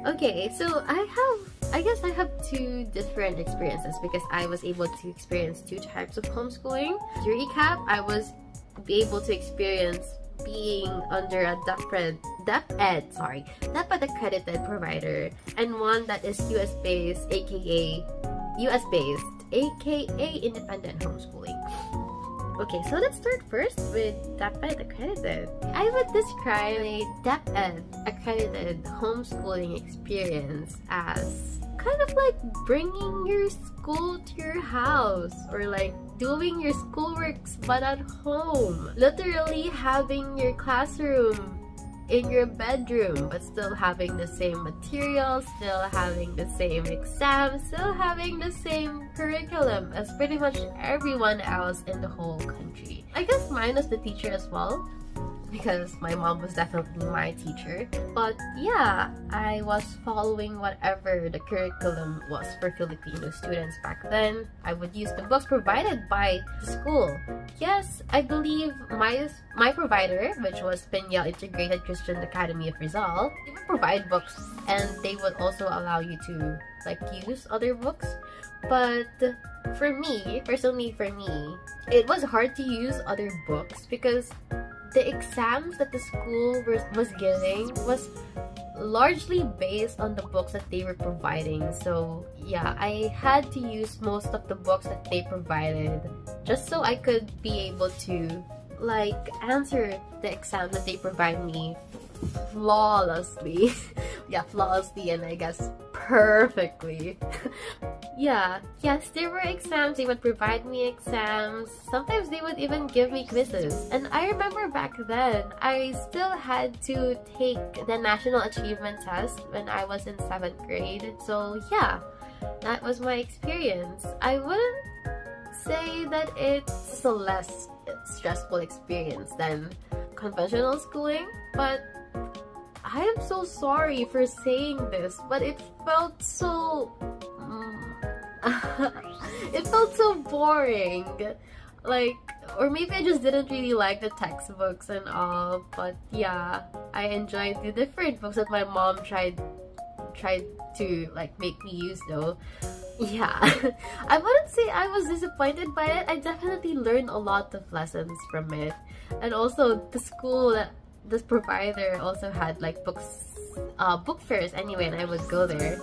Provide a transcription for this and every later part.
Okay, so I guess I have two different experiences because I was able to experience two types of homeschooling. To recap, I was able to experience being under a deped accredited provider, and one that is US-based, aka independent homeschooling. Okay, so let's start first with deped accredited. I would describe a deped accredited homeschooling experience as kind of like bringing your school to your house, or like doing your schoolworks but at home. Literally having your classroom in your bedroom, but still having the same materials, still having the same exams, still having the same curriculum as pretty much everyone else in the whole country. I guess minus the teacher as well, because my mom was definitely my teacher. But yeah, I was following whatever the curriculum was for Filipino students back then. I would use the books provided by the school. Yes, I believe my provider, which was Peniel Integrated Christian Academy of Rizal, they would provide books, and they would also allow you to like use other books. But personally for me, it was hard to use other books because the exams that the school was giving was largely based on the books that they were providing. So yeah, I had to use most of the books that they provided just so I could be able to like answer the exam that they provide me flawlessly. Yeah, flawlessly, and I guess perfectly. Yes, there were exams. They would provide me exams. Sometimes they would even give me quizzes. And I remember back then, I still had to take the National Achievement Test when I was in 7th grade. So yeah, that was my experience. I wouldn't say that it's a less stressful experience than conventional schooling, but I am so sorry for saying this, but it felt so it felt so boring. Like, or maybe I just didn't really like the textbooks and all. But yeah, I enjoyed the different books that my mom tried to like make me use though. Yeah, I wouldn't say I was disappointed by it. I definitely learned a lot of lessons from it, and also the school that this provider also had like book fairs anyway, and I would go there.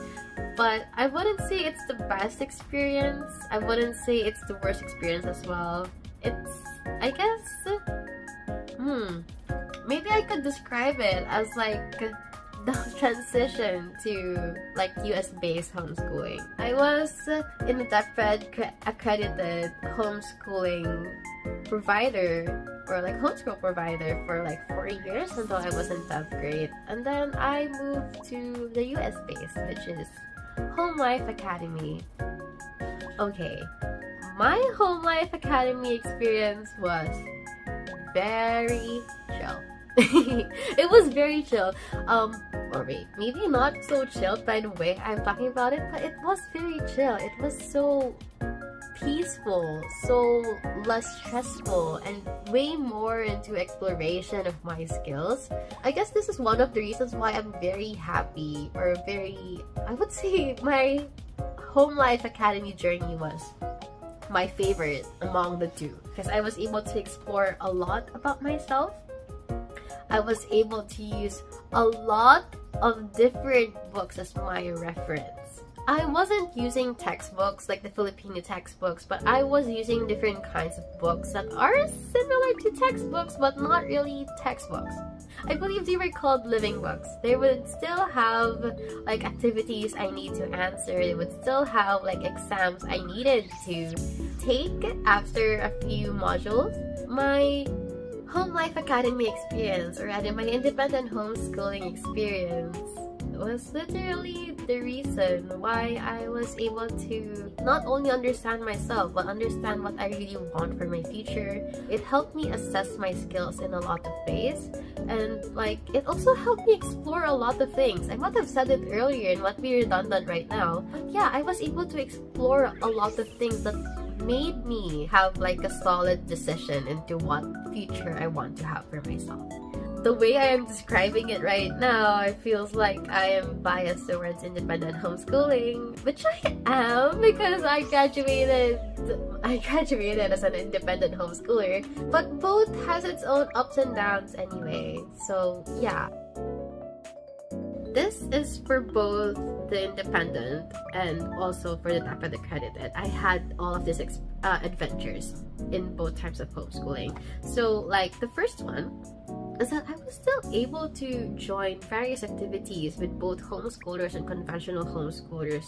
But I wouldn't say it's the best experience. I wouldn't say it's the worst experience as well. It's, I guess, maybe I could describe it as like the transition to like US-based homeschooling. I was in a deped accredited homeschooling provider, or like homeschool provider, for like 4 years until I was in 10th grade. And then I moved to the US base, which is Homelife Academy. Okay, my Homelife Academy experience was very chill. It was very chill. Or wait, maybe not so chill by the way I'm talking about it, but it was very chill. It was so peaceful, so less stressful, and way more into exploration of my skills. I guess this is one of the reasons why I'm very happy, or I would say my Homelife Academy journey was my favorite among the two, because I was able to explore a lot about myself. I was able to use a lot of different books as my reference. I wasn't using textbooks like the Filipino textbooks, but I was using different kinds of books that are similar to textbooks but not really textbooks. I believe they were called living books. They would still have like activities I need to answer. They would still have like exams I needed to take after a few modules. My Homelife Academy experience, or rather my independent homeschooling experience, was literally the reason why I was able to not only understand myself but understand what I really want for my future. It helped me assess my skills in a lot of ways, and like it also helped me explore a lot of things. I might have said it earlier and might be redundant right now, but yeah, I was able to explore a lot of things that made me have like a solid decision into what future I want to have for myself. the way I am describing it right now, it feels like I am biased towards independent homeschooling, which I am because I graduated as an independent homeschooler. But both has its own ups and downs anyway. So yeah. This is for both the independent and also for the deped accredited. I had all of these adventures in both types of homeschooling. So like the first one is that I was still able to join various activities with both homeschoolers and conventional homeschoolers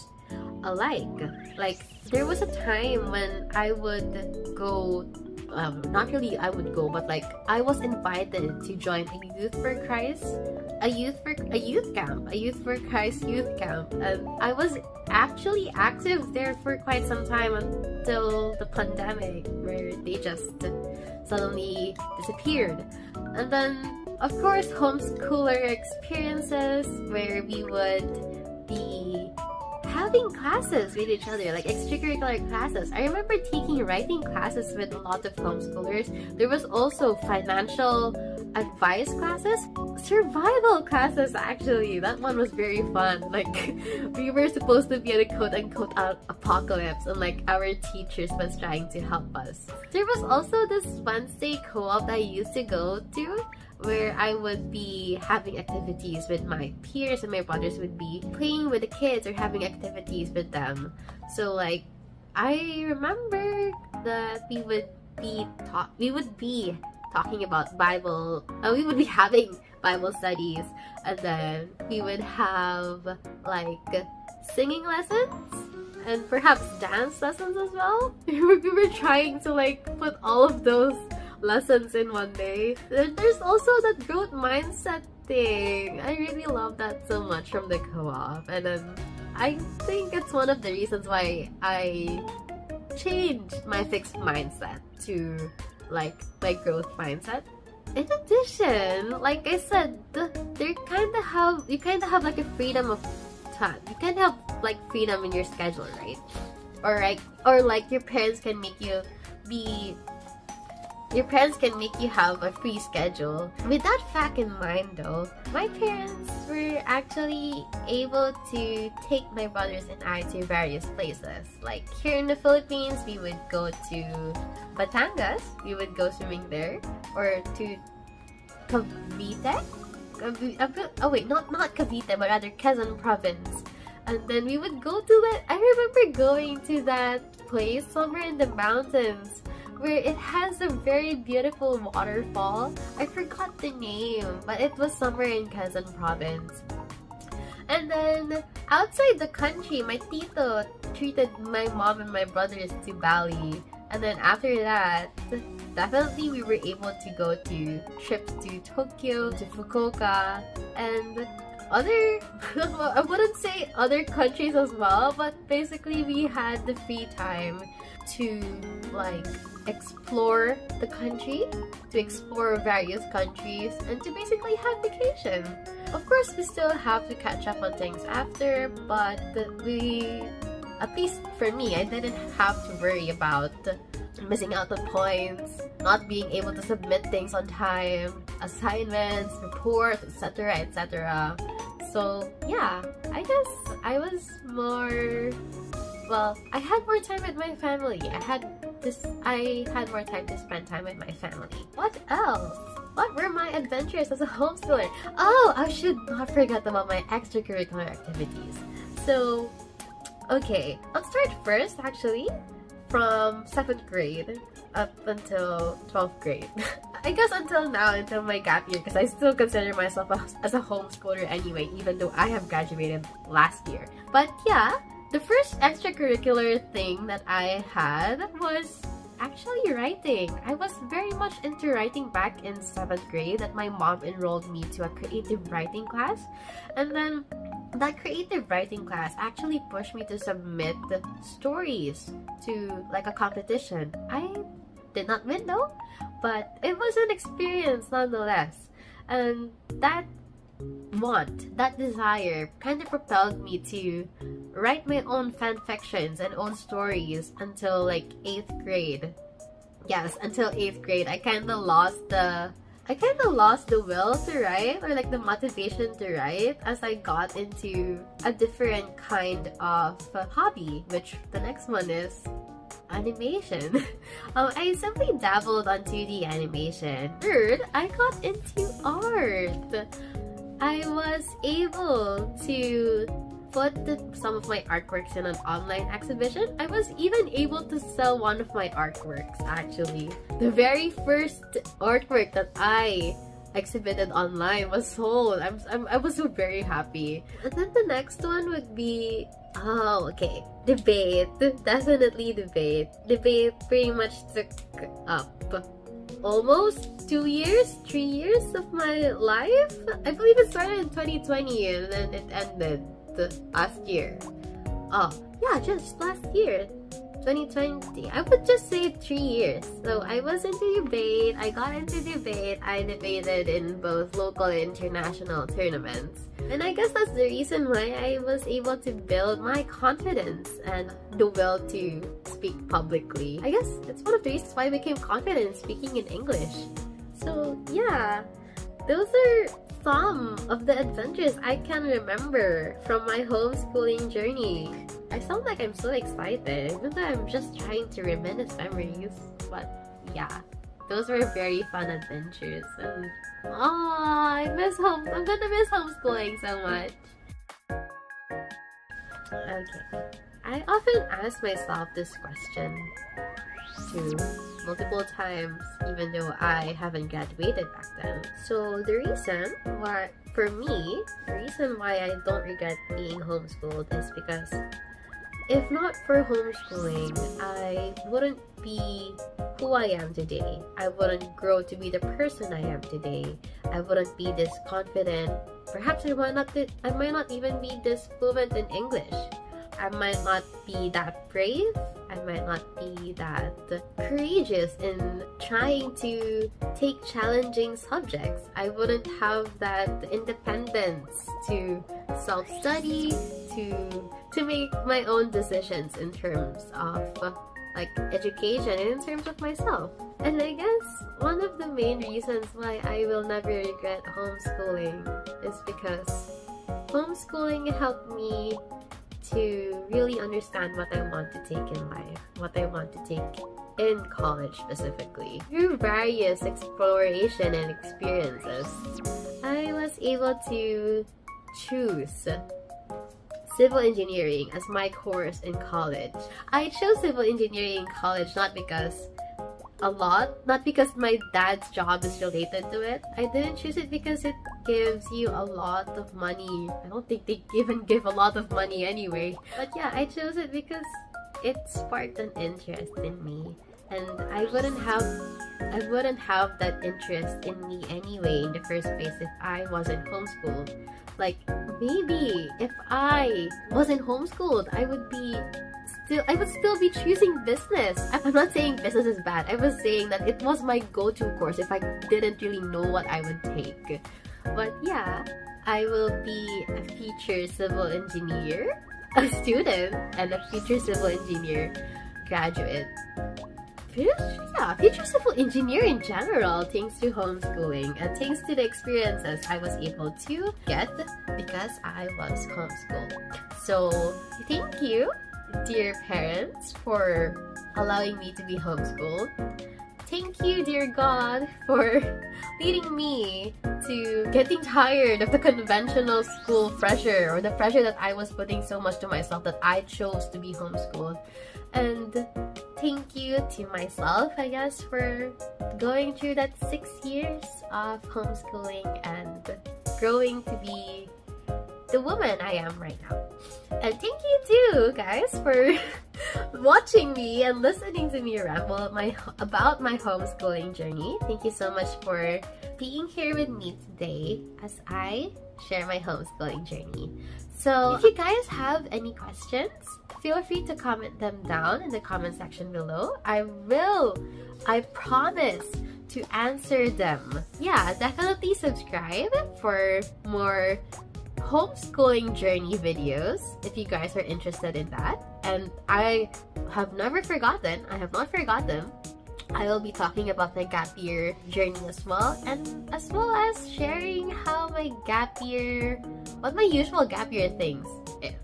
alike. Like there was a time when I would go, not really I would go, but like I was invited to join a Youth for Christ youth camp, and I was actually active there for quite some time until the pandemic, where they just suddenly disappeared. And then of course homeschooler experiences where we would be having classes with each other, like extracurricular classes. I remember taking writing classes with a lot of homeschoolers. There was also financial advice classes, survival classes actually. That one was very fun. Like we were supposed to be in a quote-unquote apocalypse, and like our teachers was trying to help us. There was also this Wednesday co-op that I used to go to, where I would be having activities with my peers and my brothers would be playing with the kids or having activities with them. So like I remember that we would be talking about Bible, we would be having Bible studies, and then we would have like singing lessons and perhaps dance lessons as well. We were trying to like put all of those lessons in one day. There's also that growth mindset thing. I really love that so much from the co-op, and then I think it's one of the reasons why I changed my fixed mindset to like my growth mindset. In addition, like I said, you kind of have like a freedom of time. You kind of have like freedom in your schedule, right? Or like your parents can make you have a free schedule. With that fact in mind though, my parents were actually able to take my brothers and I to various places. Like here in the Philippines, we would go to Batangas, we would go swimming there, or to Cavite? Oh wait, not Cavite, but rather Quezon province. And then we would go to I remember going to that place somewhere in the mountains where it has a very beautiful waterfall. I forgot the name, but it was somewhere in Quezon province. And then outside the country, my tito treated my mom and my brothers to Bali. And then after that, definitely we were able to go to trips to Tokyo, to Fukuoka, and other, I wouldn't say other countries as well, but basically we had the free time to like explore the country, to explore various countries, and to basically have vacation. Of course, we still have to catch up on things after, but at least for me, I didn't have to worry about missing out on points, not being able to submit things on time, assignments, reports, etc., etc. So yeah, I guess I was more, well, I had more time with my family. I had more time to spend time with my family. What else? What were my adventures as a homeschooler? Oh, I should not forget about my extracurricular activities. So, okay, let's start first actually from 7th grade up until 12th grade. I guess until now, until my gap year, because I still consider myself as a homeschooler anyway, even though I have graduated last year. But yeah, the first extracurricular thing that I had was actually writing. I was very much into writing back in 7th grade that my mom enrolled me to a creative writing class. And then that creative writing class actually pushed me to submit stories to like a competition. I did not win though, but it was an experience nonetheless. And that desire kind of propelled me to write my own fan fictions and own stories until like 8th grade. Yes, until 8th grade. I kind of lost the I kind of lost the will to write, or like the motivation to write, as I got into a different kind of hobby, which the next one is animation. I simply dabbled on 2D animation. Third, I got into art. I was able to put some of my artworks in an online exhibition. I was even able to sell one of my artworks, actually. The very first artwork that I exhibited online was sold. I was so very happy. And then the next one would be, debate. Definitely debate. Debate pretty much took up almost 2 years, 3 years of my life. I believe it started in 2020 and then it ended last year. Just last year, 2020. I would just say 3 years. So I was into debate. I got into debate. I debated in both local and international tournaments. And I guess that's the reason why I was able to build my confidence and the will to speak publicly. I guess it's one of the reasons why I became confident in speaking in English. So yeah, those are some of the adventures I can remember from my homeschooling journey. I sound like I'm so excited, even though I'm just trying to reminisce memories. But yeah, those were very fun adventures. And I'm gonna miss homeschooling so much. Okay, I often ask myself this question too, multiple times, even though I haven't graduated back then. So the reason why I don't regret being homeschooled is because if not for homeschooling, I wouldn't be who I am today. I wouldn't grow to be the person I am today. I wouldn't be this confident. Perhaps I might not even be this fluent in English. I might not be that brave. I might not be that courageous in trying to take challenging subjects. I wouldn't have that independence to self-study, to make my own decisions in terms of like education and in terms of myself. And I guess one of the main reasons why I will never regret homeschooling is because homeschooling helped me to really understand what I want to take in life, what I want to take in college specifically. Through various exploration and experiences, I was able to choose civil engineering as my course in college. I chose civil engineering in college not because my dad's job is related to it. I didn't choose it because it gives you a lot of money. I don't think they even give a lot of money anyway. But yeah, I chose it because it sparked an interest in me. And I wouldn't have that interest in me anyway in the first place if I wasn't homeschooled. Like, maybe if I wasn't homeschooled, I would still be choosing business. I'm not saying business is bad. I was saying that it was my go-to course if I didn't really know what I would take. But yeah, I will be a future civil engineer, a student, and a future civil engineer graduate. Future civil engineer in general, thanks to homeschooling and thanks to the experiences I was able to get because I was homeschooled. So thank you, dear parents, for allowing me to be homeschooled. Thank you, dear God, for leading me to getting tired of the conventional school pressure, or the pressure that I was putting so much to myself that I chose to be homeschooled. And thank you to myself, I guess, for going through that 6 years of homeschooling and growing to be the woman I am right now. And thank you too, guys, for watching me and listening to me ramble about my homeschooling journey. Thank you so much for being here with me today as I share my homeschooling journey. So if you guys have any questions, feel free to comment them down in the comment section below. I promise to answer them. Yeah, definitely subscribe for more homeschooling journey videos if you guys are interested in that. And I have not forgotten I will be talking about my gap year journey as well, and as well as sharing how my gap year, what my usual gap year things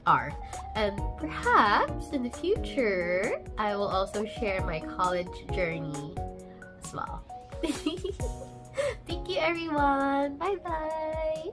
are. And perhaps in the future, I will also share my college journey as well. Thank you everyone. Bye bye.